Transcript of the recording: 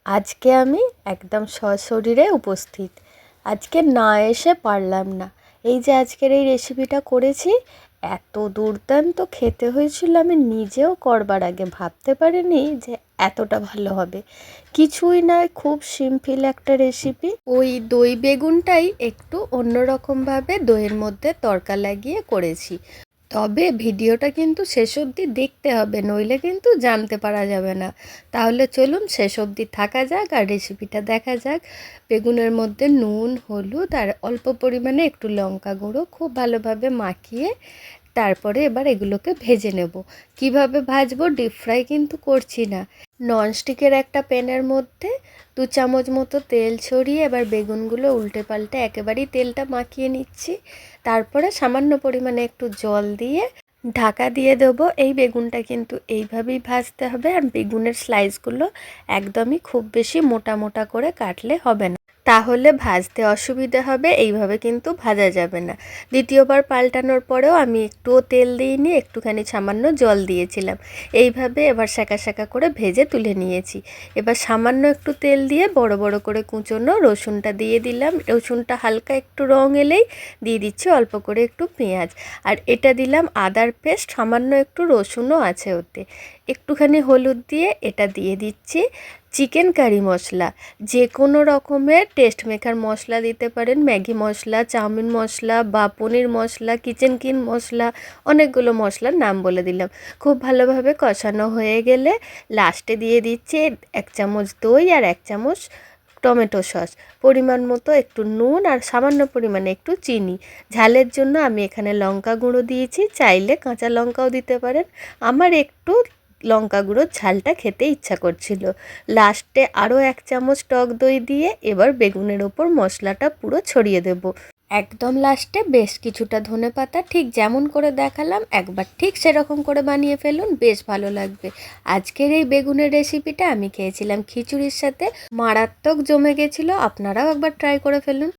আজকে আমি একদম সশরীরে উপস্থিত। আজকে না এসে পারলাম না। এই যে আজকের এই রেসিপিটা করেছি, এত দুর্দান্ত খেতে হয়েছিল, আমি নিজেও করবার আগে ভাবতে পারিনি যে এতটা ভালো হবে। কিছুই নয়, খুব সিম্পল একটা রেসিপি। ওই দই বেগুনটাই একটু অন্যরকমভাবে দইয়ের মধ্যে তড়কা লাগিয়ে করেছি। তবে ভিডিওটা কিন্তু শেষ অবধি দেখতে হবে, নইলে কিন্তু জানতে পারা যাবে না। তাহলে চলুন শেষ অবধি থাকা যাক আর রেসিপিটা দেখা যাক। বেগুনের মধ্যে নুন, হলুদ আর অল্প পরিমাণে একটু লঙ্কা গুঁড়ো খুব ভালোভাবে মাখিয়ে তারপরে এবার এগুলোকে ভেজে নেব। কিভাবে ভাজবো, ডিপ ফ্রাই কিন্তু করছি না। ননস্টিকের একটা প্যানের মধ্যে 2 চামচ মতো তেল ছড়িয়ে এবার বেগুনগুলো উল্টে পাল্টে একেবারেই তেলটা মাখিয়ে নিচ্ছি। তারপরে সামান্য পরিমাণে একটু জল দিয়ে ঢাকা দিয়ে দেবো। এই বেগুনটা কিন্তু এইভাবেই ভাজতে হবে, আর বেগুনের স্লাইসগুলো একদমই খুব বেশি মোটা মোটা করে কাটলে হবে না, তাহলে ভাজতে অসুবিধা হবে। এইভাবে কিন্তু ভাজা যাবে না। দ্বিতীয়বার পাল্টানোর পরেও আমি একটুও তেল দিইনি, একটুখানি সামান্য জল দিয়েছিলাম। এইভাবে এবার শাঁকা শাঁকা করে ভেজে তুলে নিয়েছি। এবার সামান্য একটু তেল দিয়ে বড় বড় করে কুচোনো রসুনটা দিয়ে দিলাম। রসুনটা হালকা একটু রং এলেই দিয়ে দিচ্ছি অল্প করে একটু পেঁয়াজ, আর এটা দিলাম আদার পেস্ট, সামান্য একটু রসুনও আছে ওতে। একটুখানি হলুদ দিয়ে এটা দিয়ে দিচ্ছি চিকেন কারি মশলা। যে কোনো রকমের টেস্ট মেকার মশলা দিতে পারেন, ম্যাগি মশলা, চাউমিন মশলা বা পনির মশলা, কিচেন কিং মশলা, অনেকগুলো মশলার নাম বলে দিলাম। খুব ভালোভাবে কষানো হয়ে গেলে লাস্টে দিয়ে দিচ্ছি 1 চামচ দই আর 1 চামচ টমেটো সস, পরিমাণ মতো একটু নুন আর সামান্য পরিমাণে একটু চিনি। ঝালের জন্য আমি এখানে লঙ্কা গুঁড়ো দিয়েছি, চাইলে কাঁচা লঙ্কাও দিতে পারেন। আমার একটু লঙ্কা গুঁড়োর ঝালটা খেতে ইচ্ছা করছিল। লাস্টে আরও 1 চামচ টক দই দিয়ে এবার বেগুনের ওপর মশলাটা পুরো ছড়িয়ে দেব। একদম লাস্টে বেশ কিছুটা ধনেপাতা, ঠিক যেমন করে দেখালাম একবার ঠিক সেরকম করে বানিয়ে ফেলুন, বেশ ভালো লাগবে। আজকের এই বেগুনের রেসিপিটা আমি খেয়েছিলাম খিচুড়ির সাথে, মারাত্মক জমে গেছিলো। আপনারাও একবার ট্রাই করে ফেলুন।